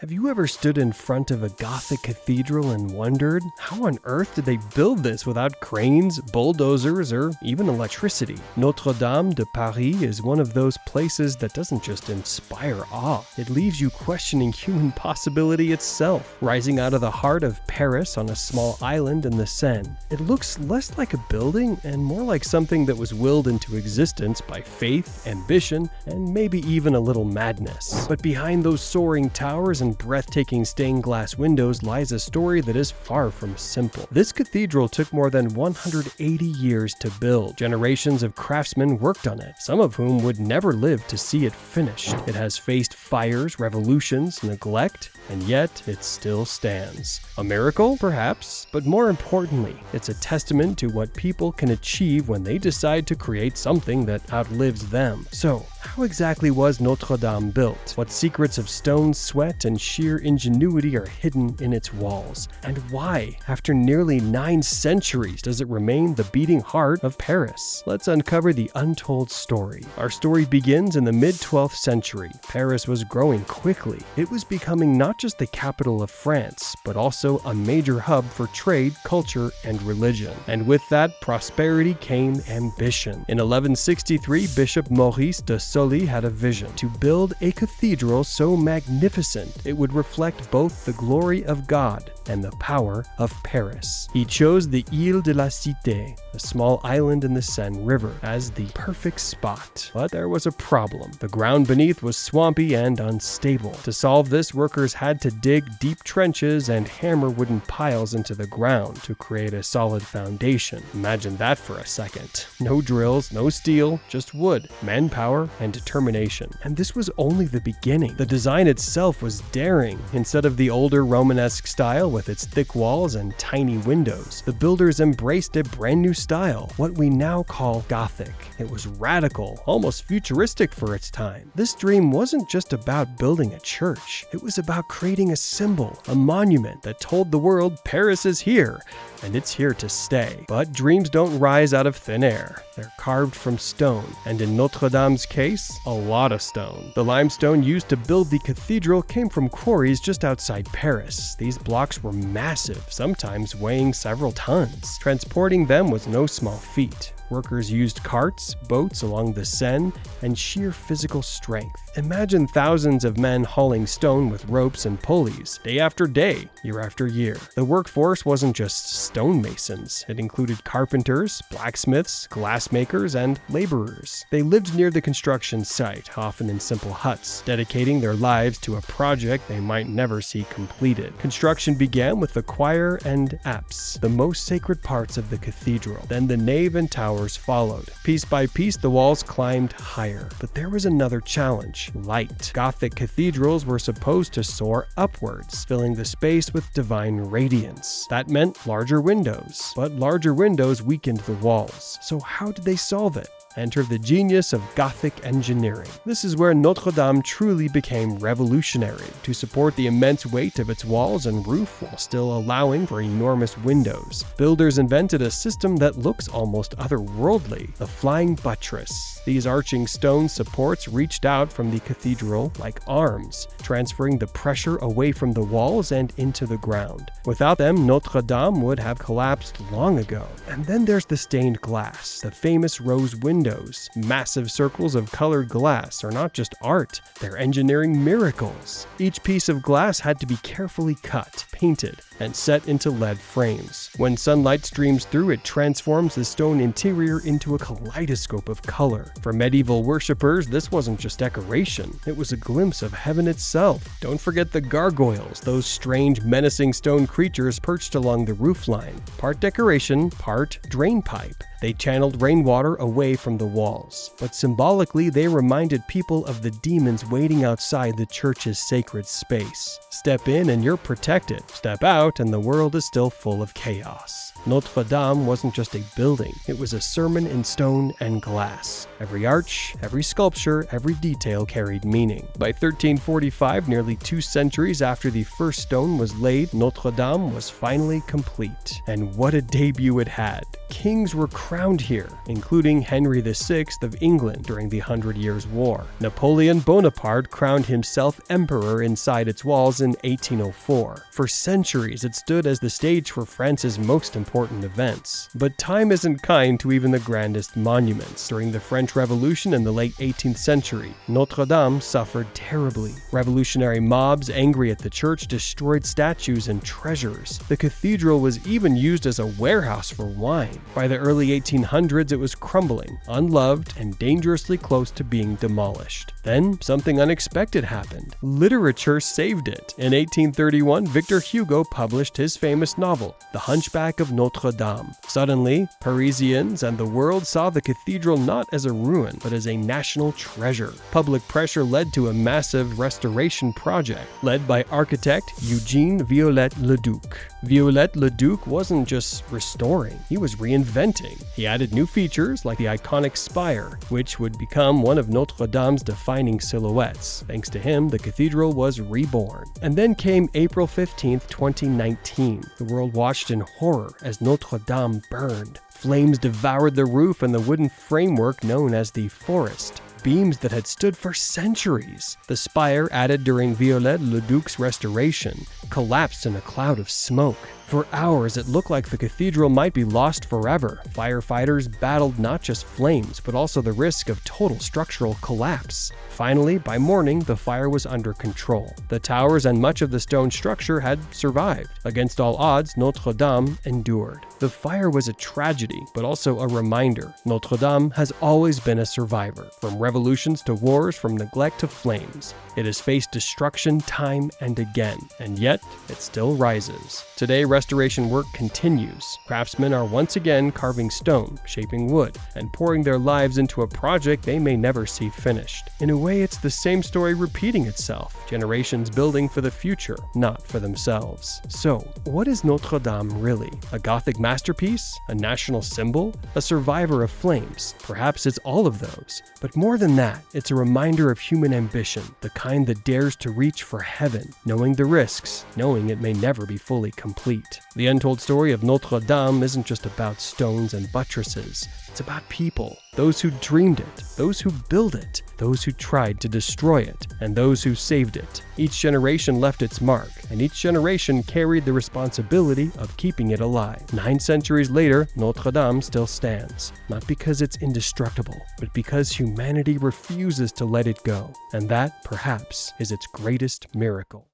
Have you ever stood in front of a Gothic cathedral and wondered, how on earth did they build this without cranes, bulldozers, or even electricity? Notre-Dame de Paris is one of those places that doesn't just inspire awe, it leaves you questioning human possibility itself. Rising out of the heart of Paris on a small island in the Seine, it looks less like a building and more like something that was willed into existence by faith, ambition, and maybe even a little madness. But behind those soaring towers and breathtaking stained glass windows lies a story that is far from simple. This cathedral took more than 180 years to build. Generations of craftsmen worked on it, some of whom would never live to see it finished. It has faced fires, revolutions, neglect, and yet it still stands. A miracle, perhaps, but more importantly, it's a testament to what people can achieve when they decide to create something that outlives them. So, how exactly was Notre-Dame built? What secrets of stone, sweat, and sheer ingenuity are hidden in its walls? And why, after nearly 9 centuries, does it remain the beating heart of Paris? Let's uncover the untold story. Our story begins in the mid-12th century. Paris was growing quickly. It was becoming not just the capital of France, but also a major hub for trade, culture, and religion. And with that prosperity came ambition. In 1163, Bishop Maurice de Sully had a vision to build a cathedral so magnificent it would reflect both the glory of God and the power of Paris. He chose the Île de la Cité, a small island in the Seine River, as the perfect spot. But there was a problem. The ground beneath was swampy and unstable. To solve this, workers had to dig deep trenches and hammer wooden piles into the ground to create a solid foundation. Imagine that for a second. No drills, no steel, just wood, manpower, and determination. And this was only the beginning. The design itself was daring. Instead of the older Romanesque style with its thick walls and tiny windows, the builders embraced a brand new style, what we now call Gothic. It was radical, almost futuristic for its time. This dream wasn't just about building a church. It was about creating a symbol, a monument that told the world Paris is here, and it's here to stay. But dreams don't rise out of thin air. They're carved from stone, and in Notre-Dame's case, a lot of stone. The limestone used to build the cathedral came from quarries just outside Paris. These blocks were massive, sometimes weighing several tons. Transporting them was no small feat. Workers used carts, boats along the Seine, and sheer physical strength. Imagine thousands of men hauling stone with ropes and pulleys, day after day, year after year. The workforce wasn't just stonemasons. It included carpenters, blacksmiths, glassmakers, and laborers. They lived near the construction site, often in simple huts, dedicating their lives to a project they might never see completed. Construction began with the choir and apse, the most sacred parts of the cathedral. Then the nave and tower followed. Piece by piece, the walls climbed higher. But there was another challenge: light. Gothic cathedrals were supposed to soar upwards, filling the space with divine radiance. That meant larger windows. But larger windows weakened the walls. So how did they solve it? Enter the genius of Gothic engineering. This is where Notre-Dame truly became revolutionary. To support the immense weight of its walls and roof while still allowing for enormous windows, builders invented a system that looks almost otherworldly: the flying buttress. These arching stone supports reached out from the cathedral like arms, transferring the pressure away from the walls and into the ground. Without them, Notre-Dame would have collapsed long ago. And then there's the stained glass, the famous rose windows. Massive circles of colored glass are not just art, they're engineering miracles. Each piece of glass had to be carefully cut, painted, and set into lead frames. When sunlight streams through, it transforms the stone interior into a kaleidoscope of color. For medieval worshippers, this wasn't just decoration, it was a glimpse of heaven itself. Don't forget the gargoyles, those strange, menacing stone creatures perched along the roofline. Part decoration, part drain pipe. They channeled rainwater away from the walls. But symbolically, they reminded people of the demons waiting outside the church's sacred space. Step in and you're protected. Step out and the world is still full of chaos. Notre-Dame wasn't just a building, it was a sermon in stone and glass. Every arch, every sculpture, every detail carried meaning. By 1345, nearly 2 centuries after the first stone was laid, Notre-Dame was finally complete. And what a debut it had. Kings were crowned here, including Henry VI of England during the 100 Years' War. Napoleon Bonaparte crowned himself emperor inside its walls in 1804. For centuries, it stood as the stage for France's most important events. But time isn't kind to even the grandest monuments. During the French Revolution in the late 18th century, Notre-Dame suffered terribly. Revolutionary mobs, angry at the church, destroyed statues and treasures. The cathedral was even used as a warehouse for wine. By the early 1800s, it was crumbling, unloved, and dangerously close to being demolished. Then, something unexpected happened. Literature saved it. In 1831, Victor Hugo published his famous novel, The Hunchback of Notre-Dame. Suddenly, Parisians and the world saw the cathedral not as a ruin, but as a national treasure. Public pressure led to a massive restoration project, led by architect Eugene Viollet-le-Duc. Viollet-le-Duc wasn't just restoring, he was reinventing. He added new features like the iconic spire, which would become one of Notre-Dame's defining silhouettes. Thanks to him, the cathedral was reborn. And then came April 15, 2019. The world watched in horror as Notre-Dame burned. Flames devoured the roof and the wooden framework known as the forest. Beams that had stood for centuries. The spire, added during Viollet-le-Duc's restoration, collapsed in a cloud of smoke. For hours, it looked like the cathedral might be lost forever. Firefighters battled not just flames, but also the risk of total structural collapse. Finally, by morning, the fire was under control. The towers and much of the stone structure had survived. Against all odds, Notre-Dame endured. The fire was a tragedy, but also a reminder. Notre-Dame has always been a survivor, from revolutions to wars, from neglect to flames. It has faced destruction time and again, and yet it still rises. Today, restoration work continues. Craftsmen are once again carving stone, shaping wood, and pouring their lives into a project they may never see finished. In a way, it's the same story repeating itself, generations building for the future, not for themselves. So, what is Notre-Dame really? A Gothic masterpiece? A national symbol? A survivor of flames? Perhaps it's all of those. But more than that, it's a reminder of human ambition, the kind that dares to reach for heaven, knowing the risks, knowing it may never be fully complete. The untold story of Notre-Dame isn't just about stones and buttresses. It's about people, those who dreamed it, those who built it, those who tried to destroy it, and those who saved it. Each generation left its mark, and each generation carried the responsibility of keeping it alive. 9 centuries later, Notre-Dame still stands, not because it's indestructible, but because humanity refuses to let it go. And that, perhaps, is its greatest miracle.